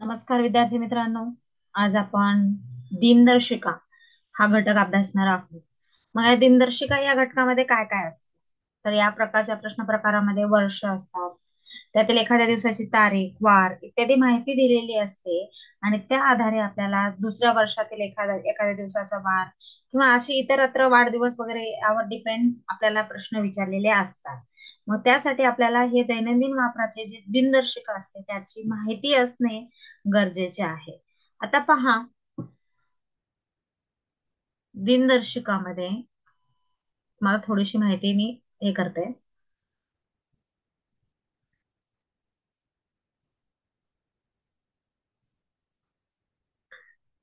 नमस्कार विद्यार्थी मित्रांनो. आज आपण दिनदर्शिका हा घटक अभ्यासणार आहोत. मग या दिनदर्शिका या घटकामध्ये काय काय असतं? तर या प्रकारच्या प्रश्न प्रकारामध्ये वर्ष असतात, त्यातील एखाद्या दिवसाची तारीख, वार इत्यादी माहिती दिलेली असते आणि त्या आधारे आपल्याला दुसऱ्या वर्षातील एखाद्या दिवसाचा वार किंवा अशी इतरत्र वाढदिवस वगैरे यावर डिपेंड आपल्याला प्रश्न विचारलेले असतात. मग त्यासाठी आपल्याला हे दैनंदिन वापराचे जे दिनदर्शिका असते त्याची माहिती असणे गरजेचे आहे. आता पहा, दिनदर्शिकामध्ये मला थोडीशी माहिती मी हे करते.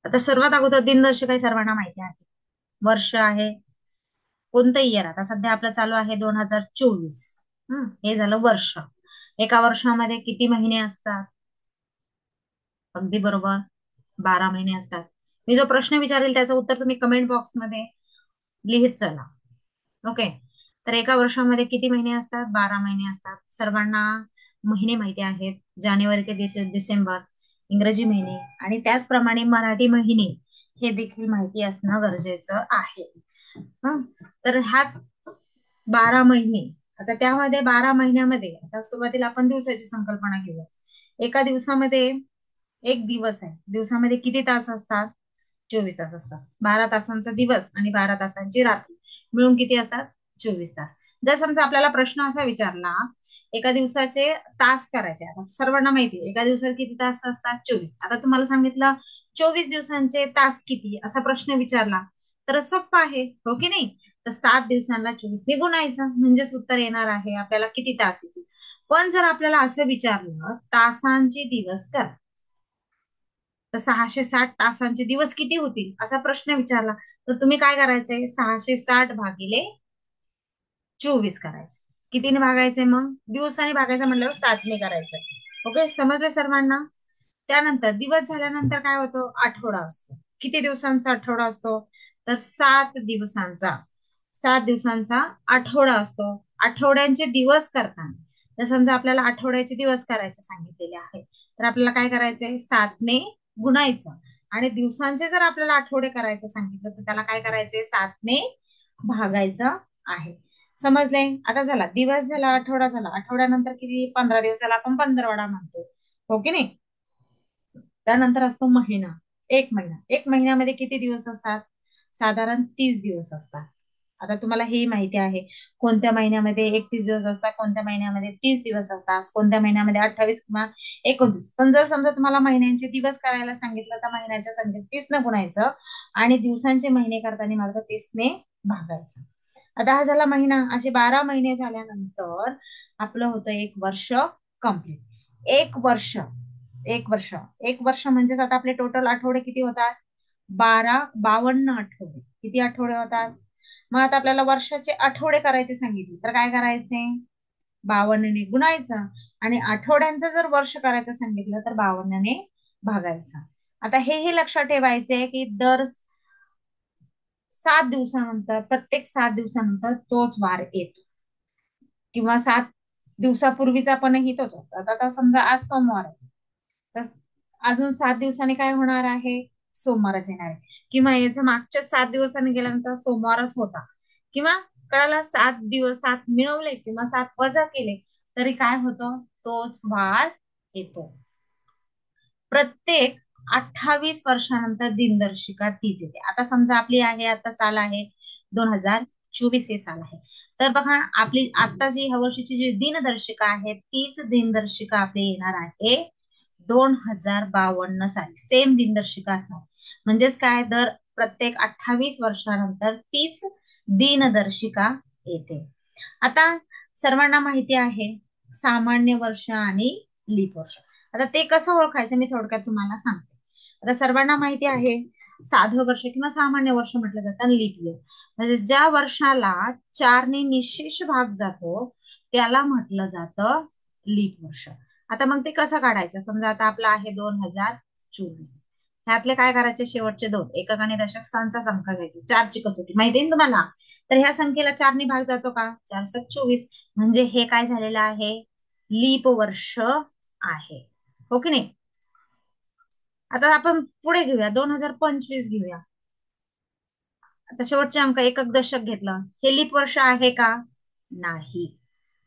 आता सर्वात अगोदर दिनदर्शिका ही सर्वांना माहिती आहे. वर्ष आहे, कोणतं इयर. आता सध्या आपलं चालू आहे 2024. हे झालं वर्ष. एका वर्षामध्ये किती महिने असतात? अगदी बरोबर, 12 महिने असतात. मी जो प्रश्न विचारेल त्याचं उत्तर तुम्ही कमेंट बॉक्समध्ये लिहित चला. ओके. तर एका वर्षामध्ये किती महिने असतात? 12 महिने असतात. सर्वांना महिने माहिती आहेत. जानेवारी ते डिसेंबर इंग्रजी महिने आणि त्याचप्रमाणे मराठी महिने हे देखील माहिती असणं गरजेचं आहे. हं. तर ह्या 12 महिने, आता त्यामध्ये 12 महिन्यामध्ये आता सुरुवातीला आपण दिवसाची संकल्पना घेऊया. एका दिवसामध्ये एक दिवस आहे. दिवसामध्ये किती तास असतात? 24 तास असतात. 12 तासांचा दिवस आणि 12 तासांची रात्र मिळून किती असतात? 24 तास. जर समजा आपल्याला प्रश्न असा विचारला, एका दिवसाचे तास करायचे. आता सर्वांना माहिती आहे एका दिवसात किती तास असतात? 24. आता तुम्हाला सांगितलं 24 दिवसांचे तास किती, असा प्रश्न विचारला तर सोप्पा आहे, हो की नाही? तर 7 दिवसांना 24 ने गुणायचं म्हणजेच उत्तर येणार आहे आपल्याला किती तास येतील. पण जर आपल्याला असं विचारलं तासांचे दिवस करा, तर 660 तासांचे दिवस किती होतील असा प्रश्न विचारला, तर तुम्ही काय करायचंय? 660 भागिले 24 करायचं. कितीने भागायचंय? मग दिवसाने भागायचं म्हटल्यावर 7ने करायचं. ओके, समजलं सर्वांना? त्यानंतर दिवस झाल्यानंतर काय होतो? आठवडा असतो. किती दिवसांचा आठवडा असतो? तर 7 दिवसांचा. 7 दिवसांचा आठवडा असतो. आठवड्यांचे दिवस करताना तर समजा आपल्याला आठवड्याचे दिवस करायचे सांगितलेले आहे, तर आपल्याला काय करायचंय? 7ने गुणायचं. आणि दिवसांचे जर आपल्याला आठवडे करायचं सांगितलं तर त्याला काय करायचंय? 7ने भागायचं आहे. समजले? आता झाला दिवस, झाला आठवडा, झाला आठवड्यानंतर किती? 15 दिवसाला आपण पंधरवडा म्हणतो, हो की नाही? त्यानंतर असतो महिना. एक महिना. एक महिन्यामध्ये किती दिवस असतात? साधारण 30 दिवस असतात. आता तुम्हाला हे माहिती आहे कोणत्या महिन्यामध्ये 31 दिवस असतात, कोणत्या महिन्यामध्ये 30 दिवस असतात, कोणत्या महिन्यामध्ये 28 किंवा 29. पण जर समजा तुम्हाला महिन्यांचे दिवस करायला सांगितलं तर महिन्याच्या संख्येस 30 गुणायचं आणि दिवसांचे महिने करताना मात्र 30ने भागायचं. आता हा झाला महिना. असे 12 महिने झाल्यानंतर आपलं होतं एक वर्ष कंप्लीट. एक वर्ष, एक वर्ष, एक वर्ष म्हणजेच आता आपले टोटल आठवडे किती होतात? 52 आठवडे. किती आठवडे होतात? मग आता आपल्याला वर्षाचे आठवडे करायचे सांगितले तर काय करायचे? 52ने गुणायचं आणि आठवड्यांचं जर वर्ष करायचं सांगितलं तर 52ने भागायचं. आता हे लक्षात ठेवायचे की दर 7 दिवसानंतर, प्रत्येक 7 दिवसानंतर तोच वार येतो किंवा 7 दिवसापूर्वीचा पणही तोच होता. आता समजा आज सोमवार आहे, तर अजून 7 दिवसांनी काय होणार आहे? सोमवारच येणार आहे. किंवा याच्या मागच्या 7 दिवसांनी गेल्यानंतर सोमवारच होता. किंवा कळाला 7 दिवस 7 मिळवले किंवा 7 वजा केले तरी काय होतं? तोच वार येतो. प्रत्येक 28 वर्षानंतर दिनदर्शिका तीच येते. आता समजा आपली आहे, आता साल आहे 2024 हे साल आहे. तर बघा आपली आत्ताची ह्या वर्षीची जी दिनदर्शिका आहे तीच दिनदर्शिका आपली येणार आहे 2052 साली. सेम दिनदर्शिका असणार. म्हणजेच काय? दर प्रत्येक 28 वर्षानंतर तीच दिनदर्शिका येते. आता सर्वांना माहिती आहे सामान्य वर्ष आणि लीप वर्ष. आता ते कसं ओळखायचं मी थोडक्यात तुम्हाला सांगते. आता सर्वांना माहिती आहे साधं वर्ष किंवा सामान्य वर्ष म्हटलं जातं आणि लीप इयर म्हणजे ज्या वर्षाला 4ने निशेष भाग जातो त्याला म्हटलं जातं लीप वर्ष. आता मग ते कसं काढायचं? समजा आता आपलं आहे 2024. ह्यातले काय करायचे? शेवटचे दोन एकक आणि दशक स्थानचा संख्या घ्यायची. 4ची कसोटी माहिती आहे ना तुम्हाला? तर ह्या संख्येला 4ने भाग जातो का? 4 7 24. म्हणजे हे काय झालेलं आहे? लीप वर्ष आहे, हो की नाही? आता आपण पुढे घेऊया, 2025 घेऊया. आता शेवटचे अंक, एकक दशक घेतलं, हे लीप वर्ष आहे का? नाही.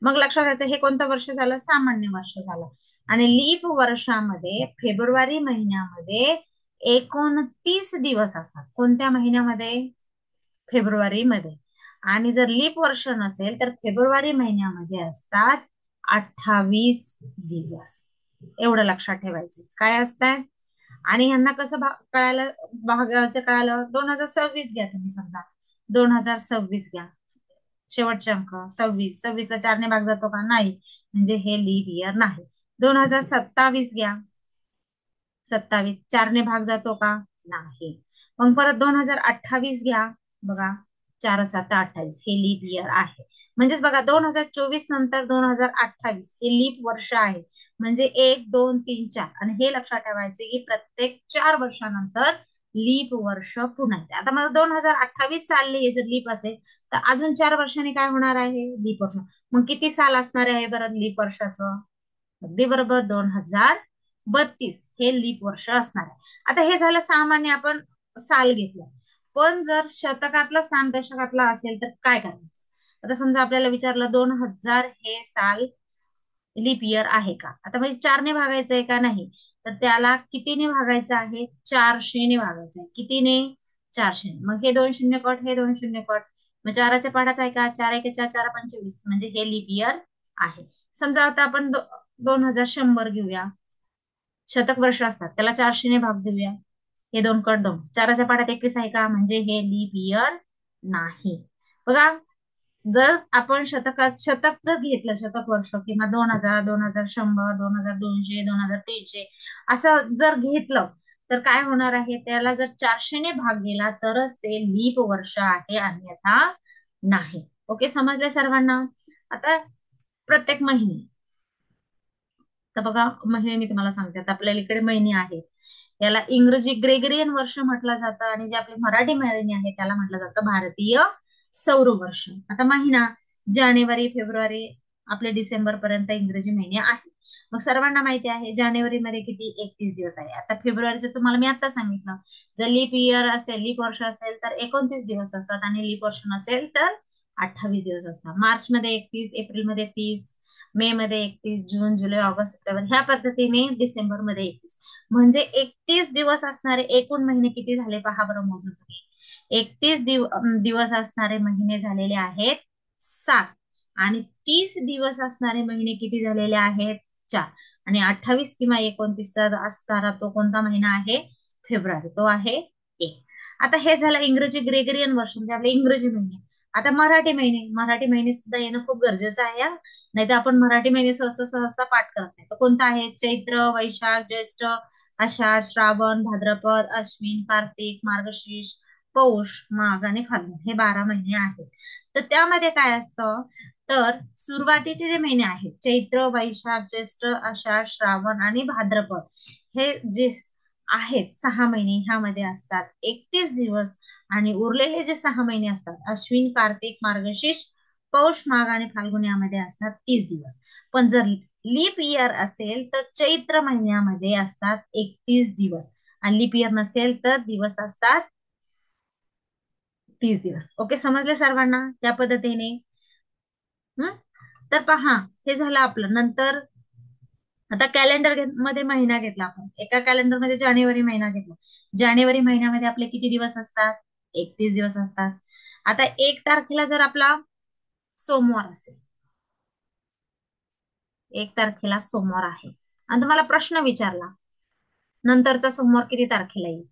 मग लक्षात घ्यायचं, हे कोणतं वर्ष झालं? सामान्य वर्ष झालं. आणि लीप वर्षामध्ये फेब्रुवारी महिन्यामध्ये 29 दिवस असतात. कोणत्या महिन्यामध्ये? फेब्रुवारी मध्ये. आणि जर लीप वर्ष नसेल तर फेब्रुवारी महिन्यामध्ये असतात 28 दिवस. एवढं लक्षात ठेवायचं. काय असतंय? आणि ह्यांना कसं कळायला, भागाचं कळालं? 2026 घ्या तुम्ही, समजा 2026 घ्या. शेवटचे अंक 26. 26 ला 4 ने भाग जातो का? नाही. म्हणजे हे लीप इयर नाही. 2027 घ्या. 27 4 ने भाग जातो का? नाही. मग परत 2028 घ्या. बघा, 4 7 28, हे लीप इयर आहे. म्हणजेच बघा, 2024 नंतर 2028 हे लीप वर्ष आहे. म्हणजे 1 2 3 4, आणि हे लक्षात ठेवायचे की प्रत्येक 4 वर्षानंतर लीप वर्ष पुन्हा येते. आता मग 2028 साल हे जर लीप असेल तर अजून 4 वर्षांनी काय होणार आहे? लीप वर्ष. मग किती साल असणार आहे बरं लीप वर्षाचं? अगदी बरोबर, 2032 हे लीप वर्ष असणार आहे. आता हे झालं सामान्य, आपण साल घेतलं. पण जर शतकातला स्थान दशकातला असेल तर काय करायचं? आता समजा आपल्याला विचारलं 2000 हे साल लीप इयर आहे का? आता म्हणजे 4 ने भागायचं आहे का? नाही. तर त्याला कितीने भागायचं आहे? 400 ने भागायचं आहे. कितीने? 400 ने. मग हे 2 शून्य कट, हे 2 शून्य कट. मग 4च्या पाढ्यात आहे का? 4 1 4 4 25, म्हणजे हे लीप इयर आहे. समजा आता आपण 2100 घेऊया. शतक वर्ष असतात, त्याला 400 ने भाग देऊया. हे 2 कट 2, 4च्या पाढ्यात 21 आहे का? म्हणजे हे लीप इयर नाही. बघा, जर आपण शतकात शतक जर घेतलं, शतक वर्ष किंवा 2000 2100 2200 2300 असं जर घेतलं तर काय होणार आहे? त्याला जर 400 ने भाग दिला तरच ते लीप वर्ष आहे, अन्यथा नाही. ओके, समजले सर्वांना? आता प्रत्येक महिने, तर बघा महिने मी तुम्हाला सांगते. आता आपल्याला इकडे महिने आहेत, याला इंग्रजी ग्रेगरियन वर्ष म्हटलं जातं, आणि जे आपले मराठी महिने आहेत त्याला म्हटलं जातं भारतीय सौर वर्ष. आता महिना जानेवारी फेब्रुवारी आपले डिसेंबर पर्यंत इंग्रजी महिने आहेत. मग सर्वांना माहिती आहे जानेवारी मध्ये किती? 31 दिवस आहे. आता फेब्रुवारीचं तुम्हाला मी आता सांगितलं, जर लीप इयर असेल, लीप वर्ष असेल तर 29 दिवस असतात, आणि लीप वर्ष नसेल तर 28 दिवस असतात. मार्च मध्ये 31, एप्रिल मध्ये 30, मे मध्ये 31, जून जुलै ऑगस्ट सप्टेंबर, ह्या पद्धतीने डिसेंबर मध्ये 31. म्हणजे 31 दिवस असणारे एकूण महिने किती झाले? पहा बरं मोजून तुम्ही. 31 दिवस असणारे महिने झालेले आहेत 7, आणि 30 दिवस असणारे महिने किती झालेले आहेत? 4. आणि 28 किंवा 29 असणारा तो कोणता महिना आहे? फेब्रुवारी, तो आहे 1. आता हे झालं इंग्रजी ग्रेगरियन वर्ष, म्हणजे आपले इंग्रजी महिने. आता मराठी महिने, मराठी महिने सुद्धा येणं खूप गरजेचं आहे. नाही तर आपण मराठी महिने सहसा सहसा पाठ करत नाही. तर कोणता आहे? चैत्र, वैशाख, ज्येष्ठ, आषाढ, श्रावण, भाद्रपद, अश्विन, कार्तिक, मार्गशीर्ष, पौष, माघ आणि फाल्गुन, हे 12 महिने आहेत. तर त्यामध्ये काय असतं? तर सुरुवातीचे जे महिने आहेत, चैत्र, वैशाख, ज्येष्ठ, आषाढ, श्रावण आणि भाद्रपद, हे जे आहेत 6 महिने, ह्यामध्ये असतात 31 दिवस. आणि उरलेले जे 6 महिने असतात, अश्विन, कार्तिक, मार्गशीर्ष, पौष, माघ आणि फाल्गुन, यामध्ये असतात 30 दिवस. पण जर लीप इयर असेल तर चैत्र महिन्यामध्ये असतात 31 दिवस, आणि लीप इयर नसेल तर दिवस असतात 30 दिवस. ओके, समजले सर्वांना? त्या पद्धतीने. हम्म. तर पहा, हे झालं आपलं. नंतर आता कॅलेंडर मध्ये महिना घेतला आपण, एका कॅलेंडर मध्ये जानेवारी महिना घेतला. जानेवारी महिन्यामध्ये आपले किती दिवस असतात? 31 दिवस असतात. आता 1 तारखेला जर आपला सोमवार असेल, 1 तारखेला सोमवार आहे, आणि तुम्हाला प्रश्न विचारला नंतरचा सोमवार किती तारखेला येईल,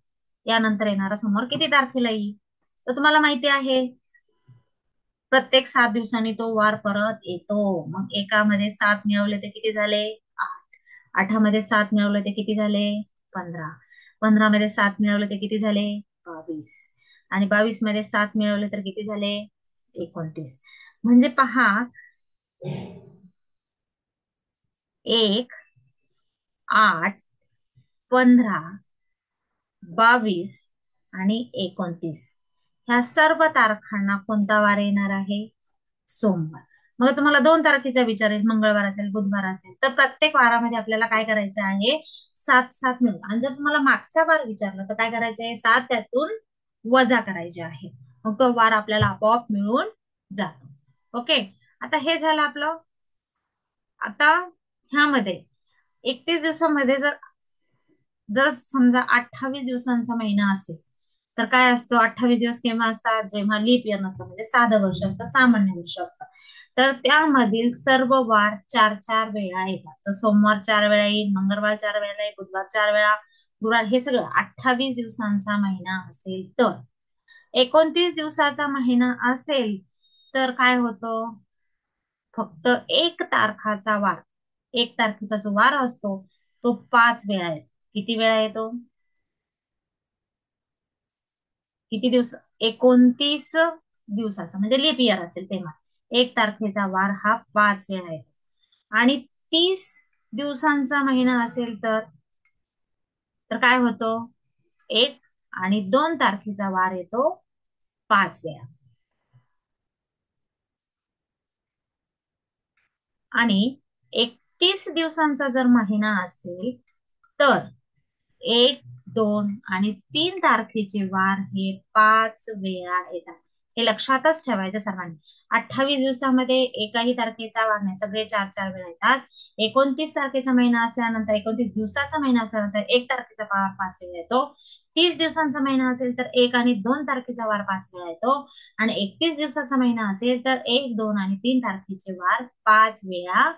यानंतर येणारा सोमवार किती तारखेला येईल, तर तुम्हाला माहिती आहे प्रत्येक 7 दिवसांनी तो वार परत येतो. मग एकामध्ये 7 मिळवले ते किती झाले? 8. 8मध्ये 7 मिळवले ते किती झाले? 15. 15मध्ये 7 मिळवले ते किती झाले? 22. आणि 22मध्ये 7 मिळवले तर किती झाले? 29. म्हणजे पहा, 1 8 15 22 आणि 29, ह्या सर्व तारखांना कोणता वार येणार आहे? सोमवार. मग तुम्हाला 2 तारखेचा विचारेल, मंगळवार असेल बुधवार असेल, तर प्रत्येक वारामध्ये आपल्याला काय करायचं आहे, 7 7 मिळून. आणि जर तुम्हाला मागचा वार विचारला तर काय करायचं आहे, 7 त्यातून वजा करायचे आहे. मग तो वार आपल्याला आपोआप मिळून जातो. ओके. आता हे झालं आपलं. आता ह्यामध्ये 31 दिवसामध्ये जर जर समजा 28 दिवसांचा महिना असेल, तर काय असतो, 28 दिवस केव्हा असतात, जेव्हा लीप इयर नसतं, म्हणजे साधं वर्ष असतं, सामान्य वर्ष असतं. तर त्यामधील सर्व वार 4 4 वेळा येतात. तर सोमवार 4 वेळा येईल, मंगळवार 4 वेळा येईल, बुधवार 4 वेळा, गुरुवार, हे सगळं 28 दिवसांचा महिना असेल तर. 29 दिवसाचा महिना असेल तर काय होतं, फक्त 1 तारखाचा वार, 1 तारखेचा जो वार असतो तो 5 वेळा येतो. किती वेळा येतो, किती दिवस, 29 दिवसाचा म्हणजे लीप इयर असेल तेव्हा 1 तारखेचा वार हा 5 वेळा येतो. आणि 30 दिवसांचा महिना असेल तर काय होतो, 1 आणि 2 तारखेचा वार येतो 5 वेळा. आणि 31 दिवसांचा जर महिना असेल तर 1 2 आणि 3 तारखेचे वार हे 5 वेळा येतात. हे लक्षातच ठेवायचं सर्वांनी. 28 दिवसामध्ये एकही तारखेचा वार नाही, सगळे 4 4 वेळा येतात. 29 तारखेचा महिना असल्यानंतर, 29 दिवसाचा महिना असल्यानंतर 1 तारखेचा वार 5 वेळा येतो. 30 दिवसांचा महिना असेल तर 1 आणि 2 तारखेचा वार 5 वेळा येतो. आणि 31 दिवसाचा महिना असेल तर 1 2 आणि 3 तारखेचे वार 5 वेळा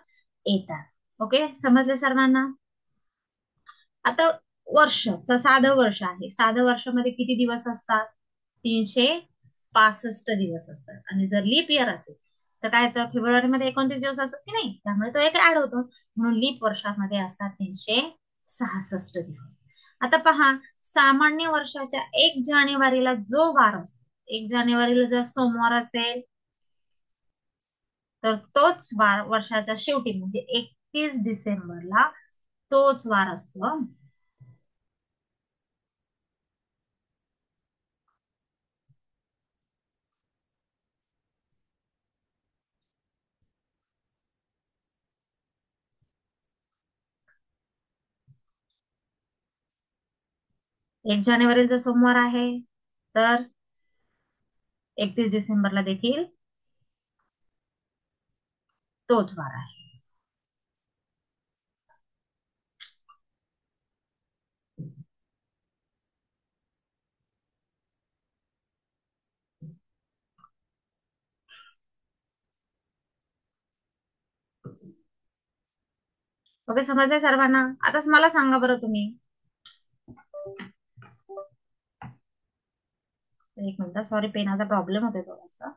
येतात. ओके, समजले सर्वांना. आता वर्ष, साधं वर्ष आहे, साधं वर्षामध्ये किती दिवस असतात, 365 दिवस असतात. आणि जर लीप इयर असेल तर काय, तर फेब्रुवारीमध्ये 29 दिवस असतात की नाही, त्यामुळे तो एक ऍड होतो, म्हणून लीप वर्षामध्ये असतात 366 दिवस. आता पहा, सामान्य वर्षाच्या 1 जानेवारीला जो वार असतो, 1 जानेवारीला जर सोमवार असेल तर तोच वार वर्षाच्या शेवटी म्हणजे 31 डिसेंबरला तोच वार असतो. 1 जानेवारीला जर सोमवार आहे तर 31 डिसेंबरला देखील तोच वार आहे. ओके, समजले सर्वांना. आता मला सांगा बरं तुम्ही, एक मिनिट, सॉरी, पेनाचा प्रॉब्लेम होतोय थोडासा.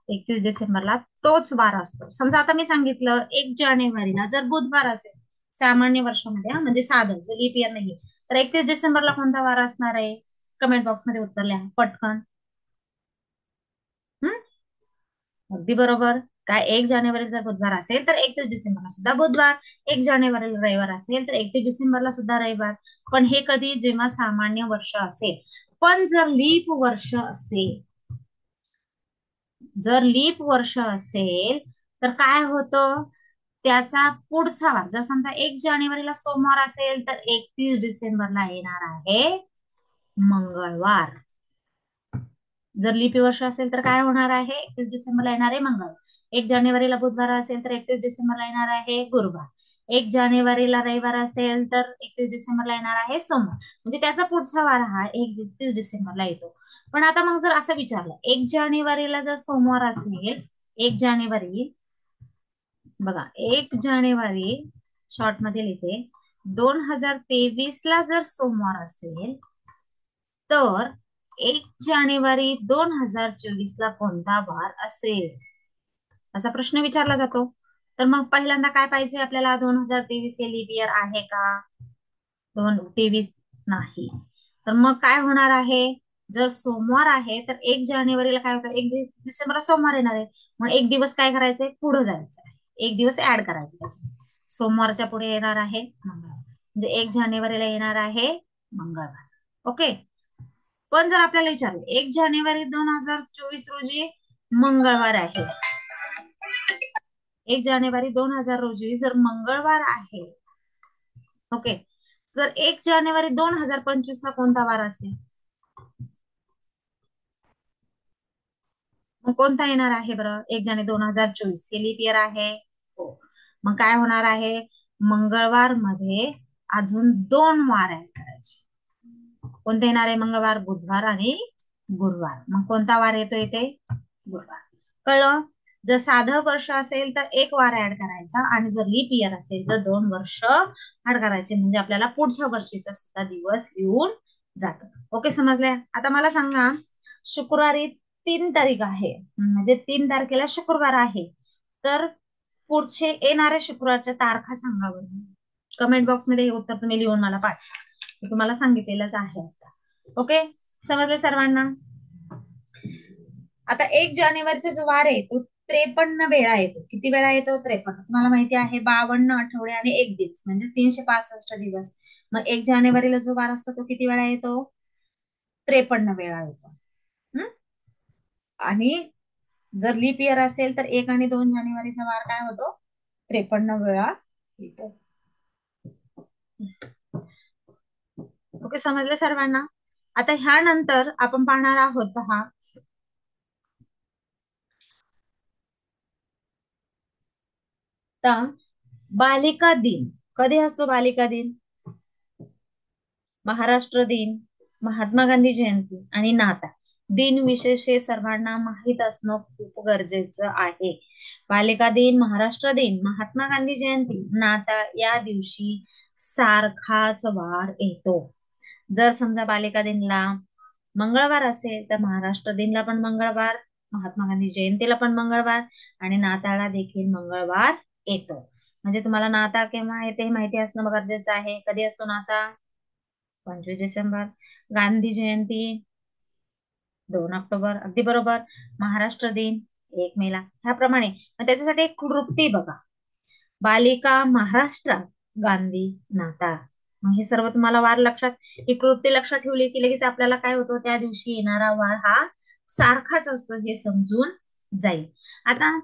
31 डिसेंबरला तोच वार असतो. समजा आता मी सांगितलं 1 जानेवारीला जर बुधवार असेल, सामान्य वर्षामध्ये, म्हणजे साधं जे लीप इयर नाहीये, तर 31 डिसेंबरला कोणता वार असणार आहे, कमेंट बॉक्स मध्ये उत्तर लिहा पटकन. हम्म, अगदी बरोबर. काय, 1 जानेवारी जर बुधवार असेल तर 31 डिसेंबरला सुद्धा बुधवार, 1 जानेवारीला रविवार असेल तर 31 डिसेंबरला सुद्धा रविवार. पण हे कधी, जेव्हा सामान्य वर्ष असेल. पण जर लीप वर्ष असेल, जर लीप वर्ष असेल तर काय होतं, त्याचा पुढचा वार, जर समजा 1 जानेवारीला सोमवार असेल तर 31 डिसेंबरला येणार आहे मंगळवार. जर लिपी वर्ष असेल तर काय होणार आहे, 31 डिसेंबरला येणार आहे मंगळवार. 1 जानेवारीला बुधवार असेल तर 31 डिसेंबरला येणार आहे गुरुवार. 1 जानेवारीला रविवार असेल तर 31 डिसेंबरला येणार आहे सोमवार. म्हणजे त्याचा पुढचा वार हा 31 डिसेंबरला येतो. पण आता मग जर असं विचारलं, 1 जानेवारीला जर सोमवार असेल, 1 जानेवारी, बघा, 1 जानेवारी शॉर्ट मध्ये लिहिते, 2023 ला जर सोमवार असेल तर 1 जानेवारी 2024ला कोणता वार असेल, असा प्रश्न विचारला जातो. तर मग पहिल्यांदा काय पाहिजे आपल्याला, 2023 हे लीप इयर आहे का, 2023 नाही. तर मग काय होणार आहे, जर सोमवार आहे तर 1 जानेवारीला काय होतं, 1 डिसेंबरला सोमवार येणार आहे, मग एक दिवस काय करायचंय, पुढे जायचं आहे. एक दिवस ऍड करायचं त्याच्यात. सोमवारच्या पुढे येणार आहे मंगळवार, म्हणजे 1 जानेवारीला येणार आहे मंगळवार. ओके. पण जर आपल्याला विचारलं 1 जानेवारी 2024 रोजी मंगळवार आहे, 1 जानेवारी 2000 रोजी जर मंगळवार आहे, ओके, तर 1 जानेवारी 2025 ला कोणता वार असेल? मग कोणता येणार आहे बरं? 1 जानेवारी 2024 हे लीप इयर आहे. हो. मग काय होणार आहे? मंगळवार मध्ये अजून 2 वार ऍड करायचे. कोणते येणार आहे? मंगळवार, बुधवार आणि गुरुवार. मग कोणता वार येतो इथे? गुरुवार. कळलं? जर साधं वर्ष असेल तर 1 वार ऍड करायचा, आणि जर लीप इयर असेल तर 2 वर्ष ऍड करायचे, म्हणजे आपल्याला पुढच्या वर्षीचा सुद्धा दिवस येऊन जातो. ओके, समजल्या? आता मला सांगा, शुक्रवारी 3 तारीख आहे, म्हणजे 3 तारखेला शुक्रवार आहे, तर पुढचे येणाऱ्या शुक्रवारच्या तारखा सांगा बरं. कमेंट बॉक्स मध्ये हे उत्तर तुम्ही लिहून मला पाठवा. मी तुम्हाला सांगितलेलंच आहे आता. ओके, समजले सर्वांना? आता 1 जानेवारीचा जो वार आहे तो 53 वेळा येतो. किती वेळा येतो? 53. तुम्हाला माहिती आहे 52 आठवडे आणि 1 दिवस म्हणजे 365 दिवस. मग 1 जानेवारीला जो वार असतो तो किती वेळा येतो? 53 वेळा येतो. हम्म? आणि जर लीप इयर असेल तर 1 आणि 2 जानेवारीचा वार काय होतो? 53 वेळा येतो. ओके, समजले सर्वांना? आता ह्यानंतर आपण पाहणार आहोत, पहा, बालिका दिन. कधी असतो बालिका दिन? महाराष्ट्र दिन, महात्मा गांधी जयंती आणि नाताळ. दिन विशेष हे सर्वांना माहीत असणं खूप गरजेचं आहे. बालिका दिन, महाराष्ट्र दिन, महात्मा गांधी जयंती, नाताळ या दिवशी सारखाच वार येतो. जर समजा बालिका दिनला मंगळवार असेल तर महाराष्ट्र दिनला पण मंगळवार, महात्मा गांधी जयंतीला पण मंगळवार, आणि नाताळला देखील मंगळवार येतो. म्हणजे तुम्हाला नाताळ केव्हा येते हे माहिती असणं गरजेचं आहे. कधी असतो नाताळ? 25 डिसेंबर. गांधी जयंती 2 ऑक्टोबर. अगदी बरोबर. महाराष्ट्र दिन 1 मेला. ह्याप्रमाणे मग त्याच्यासाठी एक कृती बघा, बालिका महाराष्ट्रात, गांधी नाताळ. मग हे सर्व तुम्हाला वार लक्षात, ही कृती लक्षात ठेवली की लगेच आपल्याला काय होतं, त्या दिवशी येणारा वार हा सारखाच असतो हे समजून जाईल. आता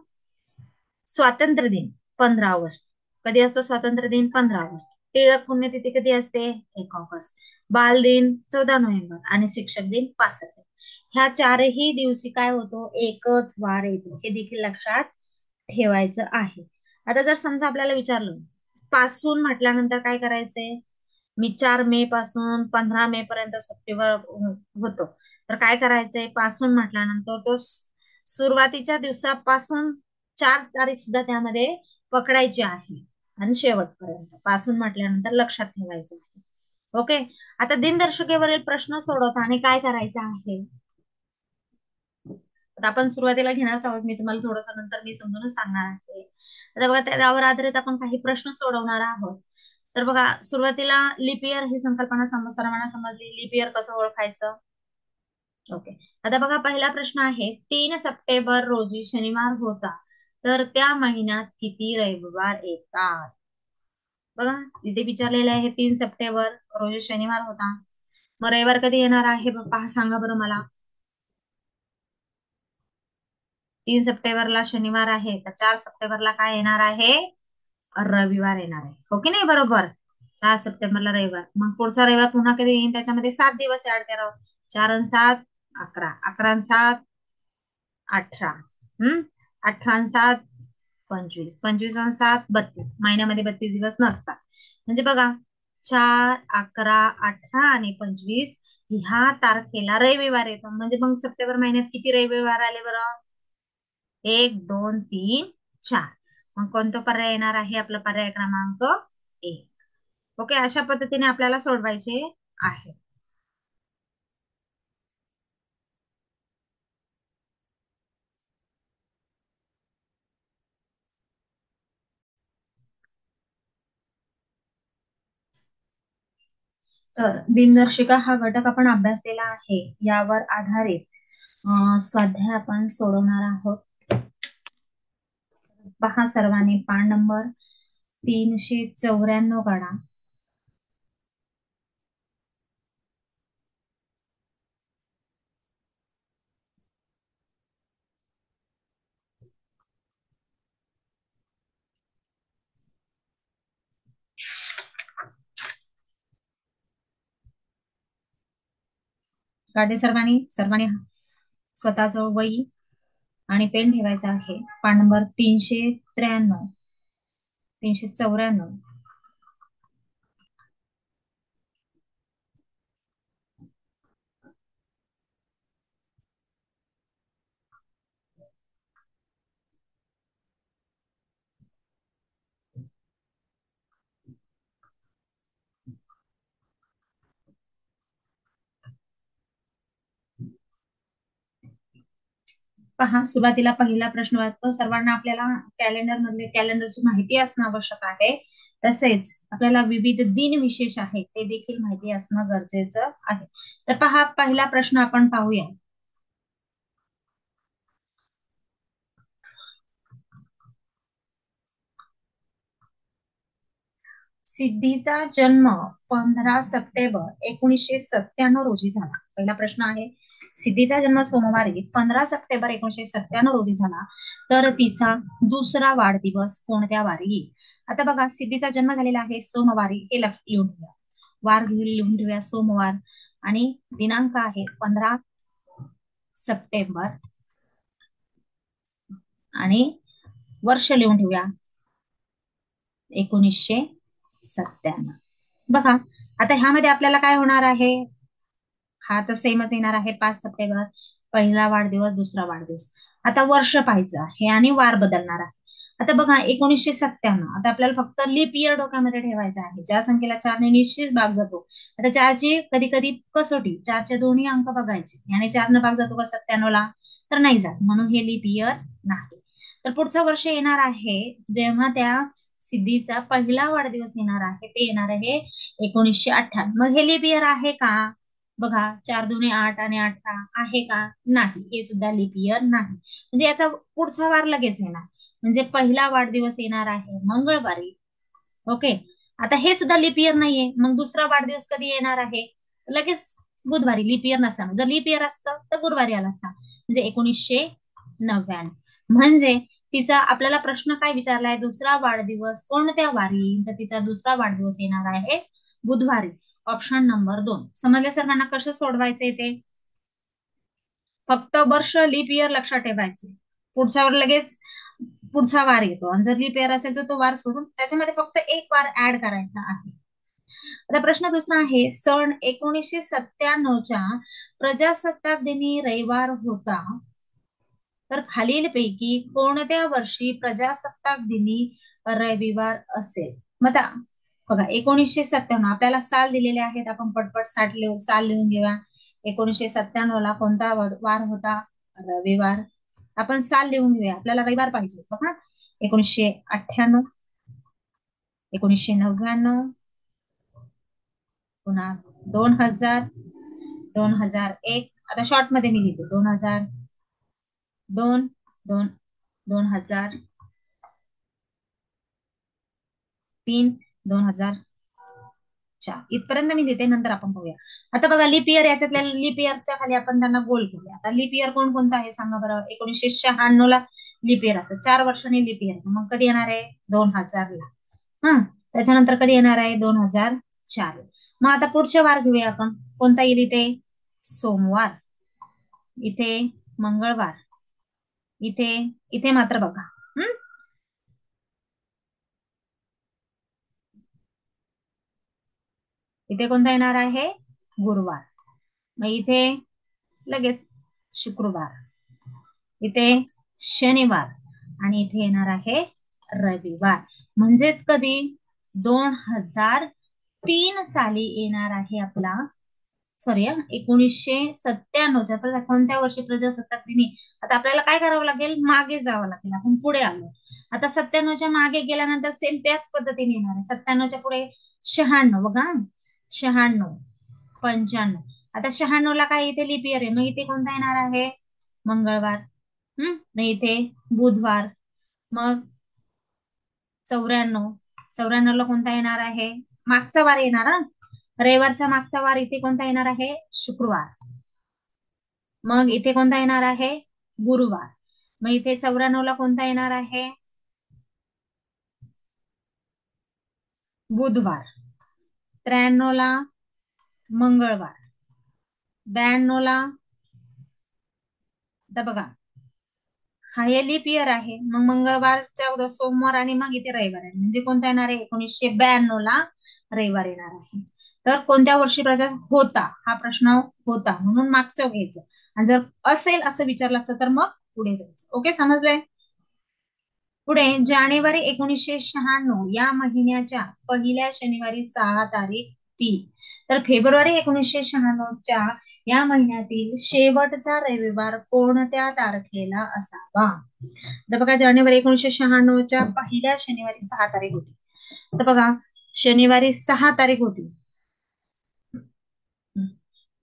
स्वातंत्र्य दिन 15 ऑगस्ट. कधी असतो स्वातंत्र्य दिन? 15 ऑगस्ट. टिळक पुण्यतिथी कधी असते? 1 ऑगस्ट. बाल दिन 14 नोव्हेंबर आणि शिक्षक दिन 5 सप्टेंबर. ह्या चारही दिवशी काय होतो? एकच वार येतो. हे देखील लक्षात ठेवायचं आहे. आता जर समजा आपल्याला विचारलं पासून म्हटल्यानंतर काय करायचंय? मी 4 मे पासून 15 मे पर्यंत सुट्टीवर होतो, तर काय करायचंय? पासून म्हटल्यानंतर तो सुरुवातीच्या दिवसापासून 4 तारीख सुद्धा त्यामध्ये पकडायची आहे, आणि शेवटपर्यंत पासून म्हटल्यानंतर लक्षात ठेवायचं आहे. ओके. आता दिनदर्शिकेवरील प्रश्न सोडवताना काय करायचं आहे? आता आपण सुरुवातीला घेणारच आहोत, मी तुम्हाला थोडस नंतर मी समजूनच सांगणार आहे. आता बघा, त्यावर आधारित आपण काही प्रश्न सोडवणार आहोत. तर बघा, सुरुवातीला लिप इयर ही संकल्पना सर्वांना समजली. लिप इयर कसं ओळखायचं? ओके. आता बघा, पहिला प्रश्न आहे, 3 सप्टेंबर रोजी शनिवार होता, तर त्या महिन्यात किती रविवार येतात? बघा, इथे विचारलेले आहे 3 सप्टेंबर रोजी शनिवार होता, मग रविवार कधी येणार आहे पहा, सांगा बरं मला. 3 सप्टेंबरला शनिवार आहे, तर 4 सप्टेंबरला काय येणार आहे? रविवार येणार आहे. हो की नाही? बरोबर. 4 सप्टेंबरला रविवार. मग पुढचा रविवार पुन्हा कधी येईल? त्याच्यामध्ये 7 दिवस ऍड करा. 4 आणि 7 11, 11 आणि 7 18. 18 आणि 7 25, 25 आणि 7 32. महिन्यामध्ये 32 दिवस नसतात. म्हणजे बघा, 4 11 18 आणि 25 ह्या तारखेला रविवार येतो. म्हणजे मग सप्टेंबर महिन्यात किती रविवार आले बरं? 1 2 3 4. मग कोणता पर्याय येणार आहे? आपला पर्याय क्रमांक 1. ओके, अशा पद्धतीने आपल्याला सोडवायचे आहे. तर दिनदर्शिका हा घटक आपण अभ्यासलेला आहे. यावर आधारित स्वाध्याय आपण सोडवणार आहोत. पहा सर्वांनी पान नंबर 394 काढा. काढले सर्वांनी सर्वांनी स्वतःजवळ वही आणि पेन ठेवायचा आहे. पान नंबर 393, 394. पहा सुरुवातीला पहिला प्रश्न वाचतो. सर्वांना आपल्याला कॅलेंडर मधले कॅलेंडरची माहिती असणं आवश्यक आहे. तसेच आपल्याला विविध दिन विशेष आहेत ते देखील माहिती असणं गरजेचं आहे. तर पहा पहिला प्रश्न आपण पाहूया. सिद्धीचा जन्म 15 सप्टेंबर 1997 रोजी झाला. पहिला प्रश्न आहे, सिद्धीचा जन्म सोमवारी 15 सप्टेंबर 1997 रोजी झाला, तर तिचा दुसरा वाढदिवस कोणत्या वारी येईल? आता बघा, सिद्धीचा जन्म झालेला आहे सोमवारी, हे लिहून ठेवा. वार लिहून ठेवूया सोमवार, आणि दिनांक आहे 15 सप्टेंबर, आणि वर्ष लिहून ठेवूया 1997. बघा आता ह्यामध्ये आपल्याला काय होणार आहे, हा तर सेमच येणार आहे. 5 सप्टेंबर पहिला वाढदिवस, दुसरा वाढदिवस. आता वर्ष पाहायचं आहे आणि वार बदलणार आहे. आता बघा 1997, आता आपल्याला फक्त लीप इयर डोक्यामध्ये ठेवायचं आहे. ज्या संख्येला 4ने निश्चित भाग जातो, आता 4ची कधी कधी कसोटी, 4चे दोन्ही अंक बघायचे, आणि 4ने भाग जातो का 97ला, तर नाही जात, म्हणून हे लीप इयर नाही. तर पुढचं वर्ष येणार आहे जेव्हा त्या सिद्धीचा पहिला वाढदिवस येणार आहे, ते येणार आहे 1998. मग हे लीप इयर आहे का? बघा 4 दूने 8 आणि 18 आहे का? नाही, हे सुद्धा लीप इयर नाही. म्हणजे याचा पुढचा वार लगेच येणार, म्हणजे पहिला वाढदिवस येणार आहे मंगळवारी. ओके, आता हे सुद्धा लीप इयर नाहीये, मग दुसरा वाढदिवस कधी येणार आहे? लगेच बुधवारी, लीप इयर नसताना. जर लीप इयर असतं तर गुरुवारी आला असता, म्हणजे 1999. म्हणजे तिचा आपल्याला प्रश्न काय विचारलाय, दुसरा वाढदिवस कोणत्या वारी, तर तिचा दुसरा वाढदिवस येणार आहे बुधवारी. Option number 2. समजले सर्वांना कसं सोडवायचंय ते? फक्त वर्ष लीप इयर लक्षात ठेवायचे, पुढच्यावर लगेच पुढचा वार येतो, आणि जर लीप इयर असेल तर तो वार सोडून त्याच्यामध्ये फक्त एक वार ऍड करायचा आहे. आता प्रश्न दुसरा आहे, सन 1997च्या प्रजासत्ताक दिनी रविवार होता, तर खालीलपैकी कोणत्या वर्षी प्रजासत्ताक दिनी रविवार असेल? मग आता बघा 1997 आपल्याला साल दिलेले आहेत, आपण पटपट साल लिहून घेऊया. 1997ला कोणता वार होता? रविवार. आपण साल लिहून घेऊया, आपल्याला रविवार पाहिजे. बघा 1998, 1999, पुन्हा 2000, 2001. आता शॉर्ट मध्ये मी लिहिते 2002, 2003, 2004 इथपर्यंत मी लिहिते, नंतर आपण पाहूया. आता बघा लीप इयर, याच्यातल्या लीप इयरच्या खाली आपण त्यांना गोल करूया. आता लीप इयर कोणता आहे सांगा बरं? 1996ला लीप इयर असं 4 वर्षांनी लीप इयर, मग कधी येणार आहे? 2000ला. त्याच्यानंतर कधी येणार आहे? 2004. मग आता पुढचे वार घेऊया आपण. कोणता येईल इथे? सोमवार, इथे मंगळवार, इथे इथे मात्र बघा, इथे कोणता येणार आहे? गुरुवार. मग इथे लगेच शुक्रवार, इथे शनिवार, आणि इथे येणार आहे रविवार. म्हणजेच कधी? 2003 साली येणार आहे आपला, सॉरी 1997च्या कोणत्या वर्षी प्रजासत्ताक दिनी. आता आपल्याला काय करावं लागेल? मागे जावं लागेल. आपण पुढे आलो, आता 97च्या मागे गेल्यानंतर सेम त्याच पद्धतीने येणार आहे. 97च्या पुढे 96, बघा 96, 95. आता 96ला काय इथे लीप इयर आहे, मग इथे कोणता येणार आहे? मंगळवार. मग इथे बुधवार, मग 94. 94 ला कोणता येणार आहे? मागचा वार येणार हा. रविवारचा मागचा वार इथे कोणता येणार आहे? शुक्रवार. मग इथे कोणता येणार आहे? गुरुवार. मग इथे 94 ला कोणता येणार आहे? बुधवार. 93 ला मंगळवार. 92 ला, आता बघा हा हे लीप इयर आहे, मग मंगळवारच्या उद्या सोमवार आणि मग इथे रविवार आहे, म्हणजे कोणता येणार आहे? 1992 ला रविवार येणार आहे. तर कोणत्या वर्षी प्रजासत्ताक होता हा प्रश्न होता म्हणून मागचं घ्यायचं, आणि जर असेल असं विचारलं असतं तर मग पुढे जायचं. ओके, समजलंय? पुढे जानेवारी 1996 या महिन्याच्या पहिल्या शनिवारी 6 तारीख ती, तर फेब्रुवारी 1996च्या या महिन्यातील शेवटचा रविवार कोणत्या तारखेला असावा? तर बघा जानेवारी 1996च्या पहिल्या शनिवारी 6 तारीख होती. तर बघा शनिवारी 6 तारीख होती.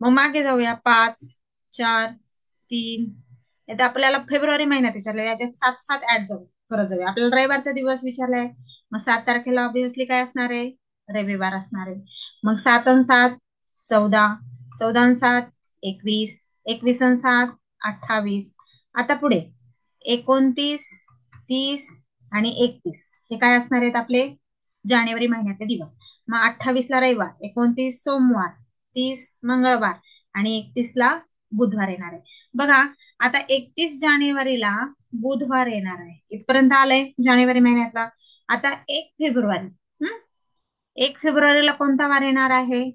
मग मागे जाऊया, 5, 4, 3. आता आपल्याला फेब्रुवारी महिन्यात विचारलंय, याच्यात 7 7 ऍड जाऊ करत जाऊया. आपल्याला रविवारचा दिवस विचारलाय, मग 7 तारखेला ऑब्विसली काय असणार आहे? रविवार असणार आहे. मग 7 आणि 7 14, 14 आणि 7 21, 21 आणि 7 28. आता पुढे 29, 30 आणि 31 हे काय असणार आहेत आपले? जानेवारी महिन्यातले दिवस. मग 28 ला रविवार, 29 सोमवार, 30 मंगळवार आणि 31 ला बुधवार येणार आहे. बघा आता 31 जानेवारीला बुधवार येणार आहे, इथपर्यंत आलंय जानेवारी महिन्यातला. आता 1 फेब्रुवारी, 1 फेब्रुवारीला कोणता वार येणार आहे?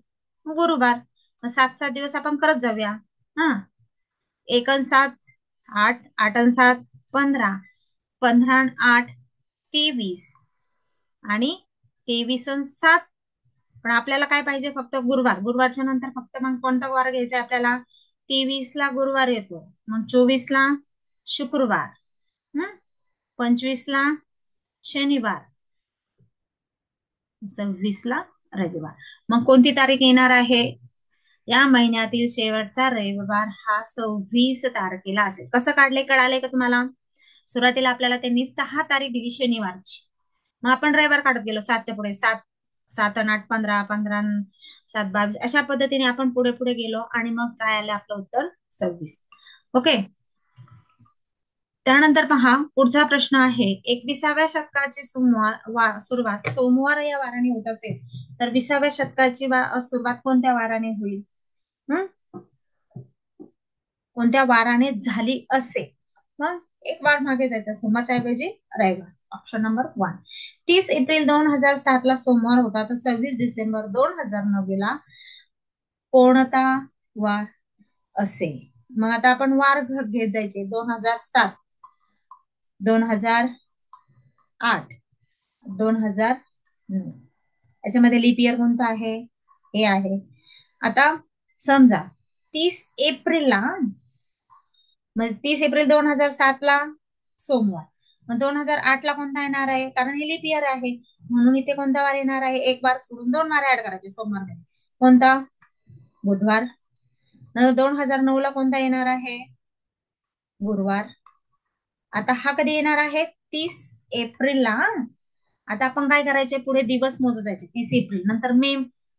गुरुवार. मग 7 7 दिवस आपण करत जाऊया. हा, 1 आणि 7 8, 8 आणि 7 15, 15 आणि 8 23 आणि 23 आणि 7. पण आपल्याला काय पाहिजे? फक्त गुरुवार. गुरुवारच्या नंतर फक्त मग कोणता वार घ्यायचा आपल्याला? 23 ला गुरुवार येतो, मग 24 ला शुक्रवार, 25 ला शनिवार, 26 ला रविवार. मग कोणती तारीख येणार आहे? या महिन्यातील शेवटचा रविवार हा 26 तारखेला असेल. कसं काढले कळाले का तुम्हाला? सुरुवातीला आपल्याला त्यांनी 6 तारीख दिली शनिवारची, मग आपण रविवार काढत गेलो 7च्या पुढे. 7 7 आणि 8 15, 15 आणि 7 22, अशा पद्धतीने आपण पुढे पुढे गेलो आणि मग काय आलं आपलं उत्तर? 26. ओके, त्यानंतर पहा पुढचा प्रश्न आहे, 21व्या शतकाची सुरुवात सोमवार या वाराने होत असेल तर 20व्या शतकाची सुरुवात कोणत्या वाराने होईल? कोणत्या वाराने झाली असेल? मग एक वार मागे जायचा, सोमवारच्या ऐवजी रविवार. Option number 1. 30 एप्रिल 2007 ला सोमवार होता, तर 26 डिसेंबर 2009 ला कोणता वार असेल? मग आता आपण वार घेत जायचे. 2007, 2008, 2009. याच्यामध्ये लीप इयर कोणता आहे? हे आहे. आता समजा 30 एप्रिलला, मग 30 एप्रिल 2007 ला सोमवार, मग 2008 ला कोणता येणार आहे? कारण हे लीप इयर आहे म्हणून इथे कोणता वार येणार आहे? एक वार सोडून 2 वार ऍड करायचे सोमवार मध्ये. कोणता? बुधवार. 2009 ला कोणता येणार आहे? गुरुवार. आता हा कधी येणार आहे? 30 एप्रिलला. आता आपण काय करायचे? पुढे दिवस मोजू जायचे. 30 एप्रिल नंतर मे,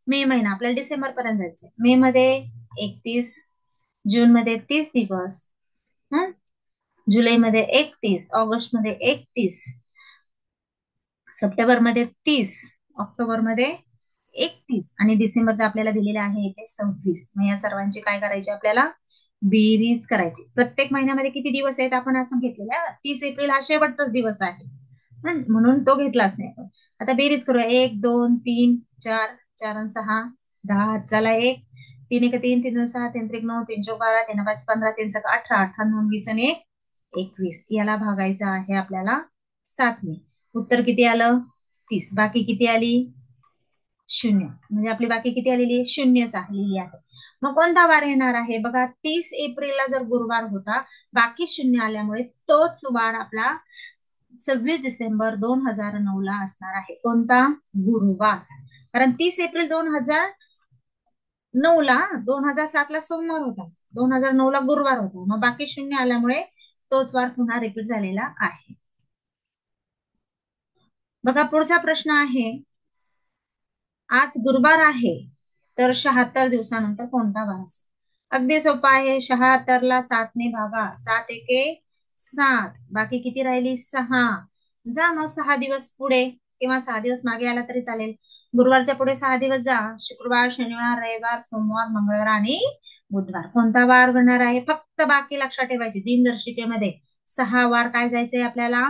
मे महिना आपल्याला डिसेंबर पर्यंत जायचे. मे मध्ये 31, जून मध्ये 30 दिवस, जुलैमध्ये 31, ऑगस्ट मध्ये 31, सप्टेंबर मध्ये 30, ऑक्टोबर मध्ये 31 आणि डिसेंबरचा आपल्याला दिलेला आहे इथे 26. मग या सर्वांची काय करायची? आपल्याला बेरीज करायची. प्रत्येक महिन्यामध्ये किती दिवस आहेत आपण असं घेतलेलं आहे. 30 एप्रिल हा शेवटचाच दिवस आहे म्हणून तो घेतलाच नाही आपण. आता बेरीज करूया. 1 2 3 4, 4 आणि 6 10, चला 1, 3 1 3, 3 2 6, 3 3 9, 3 4 12, 3 5 15, 3 6 18, 18 9 20 आणि 21. याला भागायचं आहे आपल्याला 7 ने. उत्तर किती आलं? 30. बाकी किती आली? 0. म्हणजे आपली बाकी किती आलेली? 0च आलेली आहे. मग कोणता वार येणार आहे? बघा 30 एप्रिलला जर गुरुवार होता, बाकी 0 आल्यामुळे तोच वार आपला 26 डिसेंबर 2009 ला असणार आहे. कोणता? गुरुवार. कारण 30 एप्रिल 2009 ला, 2007 ला सोमवार होता, 2009 ला गुरुवार होता, मग बाकी 0 आल्यामुळे तोच वार पुन्हा रिपीट झालेला आहे. बघा पुढचा प्रश्न आहे, आज गुरुवार आहे तर 76 दिवसानंतर कोणता वार असेल? अगदी सोपा आहे. 76 ला 7 ने भागा, 7 एके 7, बाकी किती राहिली? 6. जा मग 6 दिवस पुढे किंवा 6 दिवस मागे आला तरी चालेल. गुरुवारच्या पुढे 6 दिवस जा. शुक्रवार, शनिवार, रविवार, सोमवार, मंगळवार आणि बुधवार. कोणता वार घडणार आहे? फक्त बाकी लक्षात ठेवायचे. दिनदर्शिकेमध्ये 6 वार काय जायचंय आपल्याला?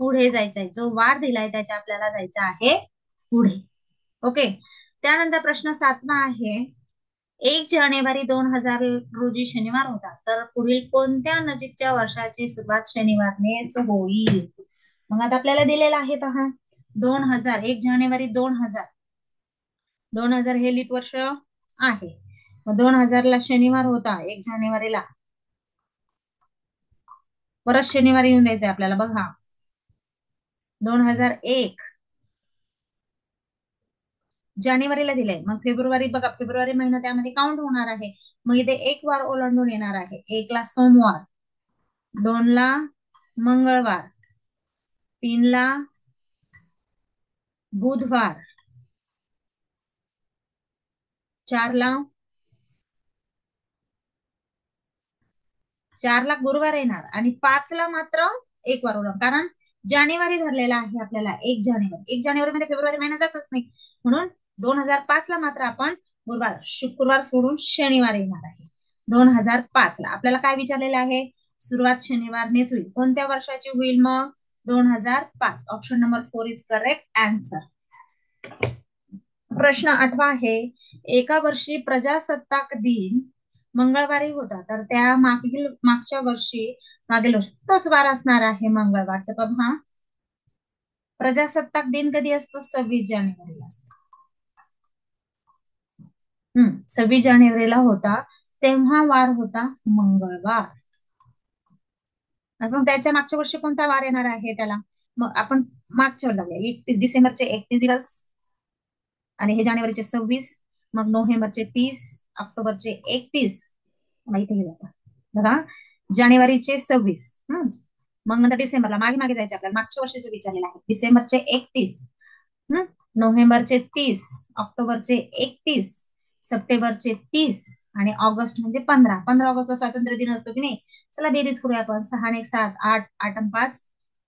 पुढे जायचंय. जो वार दिलाय त्याच्या आपल्याला जायचं आहे पुढे. ओके. त्यानंतर प्रश्न 7वा आहे, 1 जानेवारी 2000 रोजी शनिवार होता, तर पुढील कोणत्या नजीकच्या वर्षाची सुरुवात शनिवारनेच होईल? मग आता आपल्याला दिलेला आहे पहा, 2000, 1 जानेवारी 2000, 2000 हे लीप वर्ष आहे. मग 2000 ला शनिवार होता 1 जानेवारीला, परत शनिवार येऊन द्यायचंय आपल्याला. बघा 2001 जानेवारीला दिलंय, मग फेब्रुवारी बघा, फेब्रुवारी महिना त्यामध्ये काउंट होणार आहे. मग इथे एक वार ओलांडून येणार आहे. 1 ला सोमवार, 2 ला मंगळवार, 3 ला बुधवार, 4 ला गुरुवार येणार आणि 5 ला मात्र एक वार ओलांड, कारण जानेवारी धरलेला आहे आपल्याला. 1 जानेवारी, 1 जानेवारी मध्ये फेब्रुवारी महिना जातच नाही, म्हणून 2005 ला मात्र आपण गुरुवार, शुक्रवार सोडून शनिवार येणार आहे. 2005 ला आपल्याला काय विचारलेलं आहे? सुरुवात शनिवारनेच होईल. कोणत्या वर्षाची होईल मग? 2005. Option number 4 is correct answer. प्रश्न 8वा आहे, एका वर्षी प्रजासत्ताक दिन मंगळवारी होता, तर त्या मागच्या मागील वर्षी तोच वार असणार आहे मंगळवारचा. बघा प्रजासत्ताक दिन कधी असतो? 26 जानेवारीला असतो. 26 जानेवारीला होता, तेव्हा वार होता मंगळवार. मग त्याच्या मागच्या वर्षी कोणता वार येणार आहे त्याला? मग आपण मागच्या वर जाऊया. 31 डिसेंबरचे 31 दिवस, आणि हे जानेवारीचे 26, मग नोव्हेंबरचे 30, ऑक्टोबरचे 31, माहिती हे जातं. बघा जानेवारीचे 26, मग नंतर डिसेंबरला मागे मागे जायचं आपल्याला. मागच्या वर्षीचं विचारलेलं आहे. डिसेंबरचे 31, नोव्हेंबरचे 30, ऑक्टोबरचे 31, सप्टेंबरचे 30 आणि ऑगस्ट म्हणजे 15. 15 ऑगस्टला स्वातंत्र्य दिन असतो की नाही? चला बेरीज करूया आपण. 6 आणि 1 7, 8, 8 आणि 5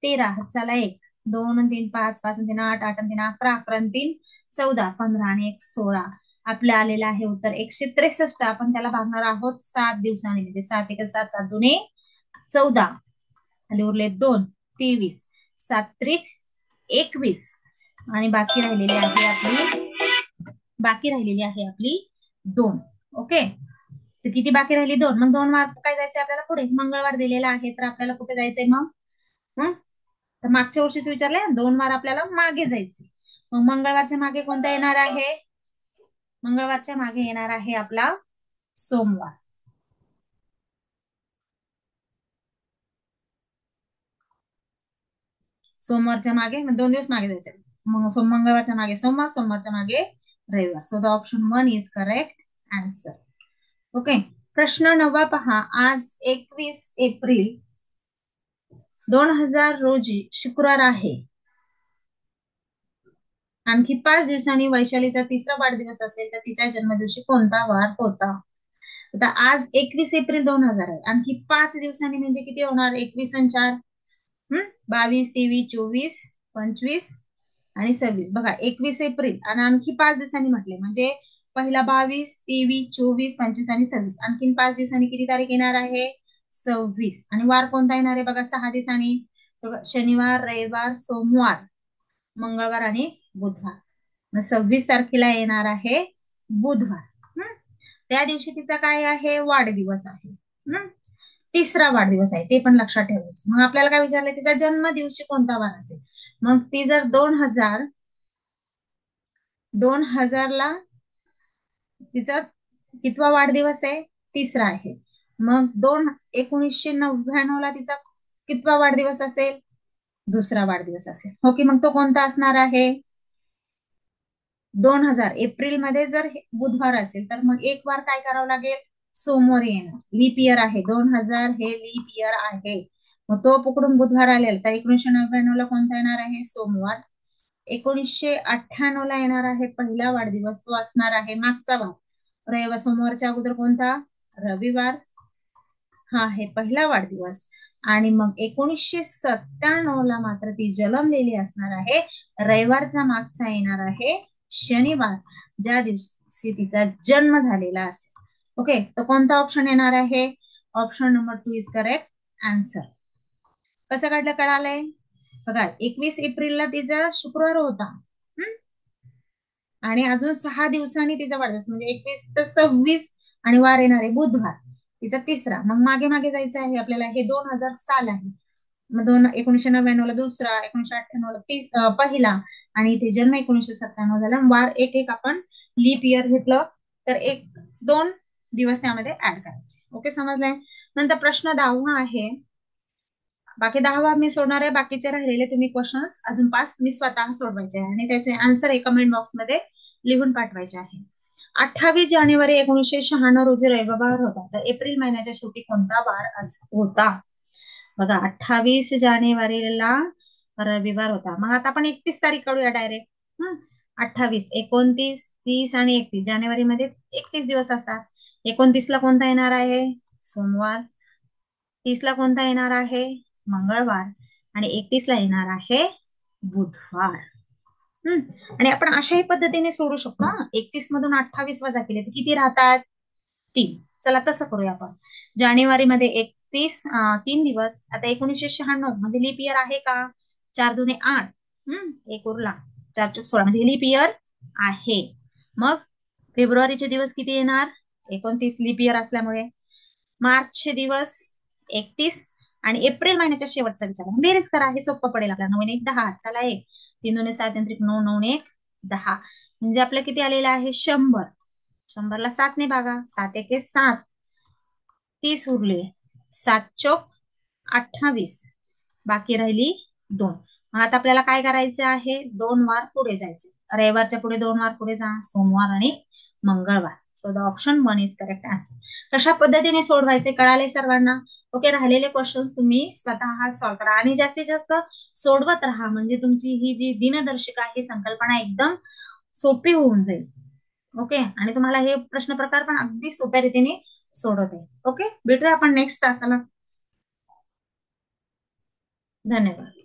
13, चला 1, 2 आणि 3 5, 5 आणि 3 8, 8 आणि 3 11, 11 आणि 3 14, 15 आणि 1 16. आपलं आलेलं आहे उत्तर 163. आपण त्याला भागणार आहोत 7 दिवसांनी, म्हणजे 7 1 7, 7 2 14, खाली उरले 2, 23, 7 त्रिक 21, आणि बाकी राहिलेली आहे आपली 2. ओके, तर किती बाकी राहिली? 2. मग 2 वार काय जायचंय आपल्याला पुढे? मंगळवार दिलेला आहे, तर आपल्याला कुठे जायचंय मग? तर मागच्या वर्षीच विचारलंय, 2 वार आपल्याला मागे जायचे. मग मंगळवारच्या मागे कोणता येणार आहे? मंगळवारच्या मागे येणार आहे आपला सोमवार. सोमवारच्या मागे, मग 2 दिवस मागे जायचे. मग मंगळवारच्या मागे सोमवार, सोमवारच्या मागे रविवार. So the option 1 is correct answer. Okay. प्रश्न 9 पहा, आज 21 एप्रिल 2000 रोजी शुक्रवार आहे. आणखी 5 दिवसांनी वैशालीचा 3रा वाढदिवस असेल, तर तिच्या जन्मदिवशी कोणता वार होता? आता आज 21 एप्रिल 2000 आहे, आणखी 5 दिवसांनी म्हणजे किती होणार? 21 आणि 4, 22, 23, 24, 25 आणि 26. बघा 21 एप्रिल आणि आणखी 5 दिवसांनी म्हटले म्हणजे पहिला 22, 23, 24, 25 आणि 26. आणखीन 5 दिवसांनी किती तारीख येणार आहे? 26. आणि वार कोणता येणार आहे? बघा 6 दिवसांनी शनिवार, रविवार, सोमवार, मंगळवार आणि बुधवार. मग 26 तारखेला येणार आहे बुधवार. त्या दिवशी तिचा काय आहे? वाढदिवस आहे. 3रा वाढदिवस आहे, ते पण लक्षात ठेवायचं. मग आपल्याला काय विचारलंय? तिचा जन्म दिवशी कोणता वार असेल? मग ती जर 2000 ला तिचा कितवा वाढदिवस आहे? 3रा आहे. मग 1999 ला तिचा कितवा वाढदिवस असेल? 2रा वाढदिवस असेल. हो की? मग तो कोणता असणार आहे? 2000 एप्रिल मध्ये जर बुधवार असेल, तर मग एक वार काय करावं लागेल? सोमवारी येणार. लीप इयर आहे, 2000 हे लीप इयर आहे. मग तो पकडून बुधवार आलेला, तर 1999 ला कोणता येणार आहे? सोमवार 1998 ला येणार आहे पहिला वाढदिवस, तो असणार आहे मागचा वार. रविवार, सोमवारच्या अगोदर कोणता? रविवार. हा आहे पहिला वाढदिवस. आणि मग 1997 ला मात्र ती जन्मलेली असणार आहे. रविवारचा मागचा येणार आहे शनिवार, ज्या दिवशी तिचा जन्म झालेला असेल. ओके, तर कोणता ऑप्शन येणार आहे? Option number 2 is correct answer. कसं काढलं कळालंय? बघा, 21 एप्रिलला तिचा शुक्रवार होता. हम्म? आणि अजून 6 दिवसांनी तिचा वाढदिवस, म्हणजे 21 तर 26, आणि वार येणार आहे बुधवार, तिचा तिसरा. मग मागे मागे जायचं आहे आपल्याला. हे 2000 साल आहे. मग 1999 ला दुसरा, 1998 ला पहिला, आणि इथे जन्म 1997 झाला. वार एक एक आपण लीप इयर घेतलं तर 1-2 दिवस त्यामध्ये ऍड करायचे. ओके, समजलंय? नंतर प्रश्न 10वा आहे. बाकी 10वा मी सोडणार आहे. बाकीचे राहिलेले तुम्ही क्वेश्चन्स अजून 5 तुम्ही स्वतः सोडवायचे आहे आणि त्याचे आन्सर हे कमेंट बॉक्समध्ये लिहून पाठवायचे आहे. 28 जानेवारी 1996 रोजी रविवार होता, तर एप्रिल महिन्याच्या शेवटी कोणता वार होता? बघा, 28 जानेवारीला रविवार होता. मग आता आपण 31 तारीख काढूया डायरेक्ट. 28, 29, 30 आणि 31. जानेवारीमध्ये 31 दिवस असतात. 29ला कोणता येणार आहे? सोमवार. 30ला कोणता येणार आहे? मंगळवार. आणि 31ला येणार आहे बुधवार. आणि आपण अशाही पद्धतीने सोडू शकतो. 31 मधून 28 वजा केले तर किती राहतात? 3. चला तसं करूया आपण. जानेवारीमध्ये 3 दिवस. आता 1996 म्हणजे लीप इयर आहे का? 4 दूने 8. एक उरला, 4 चूक 16 म्हणजे लीप इयर आहे. मग फेब्रुवारीचे दिवस किती येणार? 29 लीप इयर असल्यामुळे. मार्चचे दिवस 31, आणि एप्रिल महिन्याच्या शेवटचा विचार बेरीज करा, हे सोपं पडेल आपल्याला. 9 1 10. चला, 3 दूने 7 3 9 9 1 10. म्हणजे आपलं किती आलेलं आहे? 100. 100ला 7 ने भागा. 7 1 7. 30 उरले. 7 चोक 28. बाकी राहिली 2. मग आता आपल्याला काय करायचं आहे? 2 वार पुढे जायचे. रविवारच्या पुढे 2 वार पुढे जा, सोमवार आणि मंगळवार. So the option 1 is correct answer. कशा पद्धतीने सोडवायचे कळाले सर्वांना? ओके, राहिलेले क्वेश्चन्स तुम्ही स्वतः सॉल्व्ह करा आणि जास्तीत जास्त सोडवत राहा, म्हणजे तुमची ही जी दिनदर्शिका ही संकल्पना एकदम सोपी होऊन जाईल. ओके, आणि तुम्हाला हे प्रश्न प्रकार पण अगदी सोप्या रीतीने सोडवते. ओके, भेटूया आपण नेक्स्ट तासाला. धन्यवाद.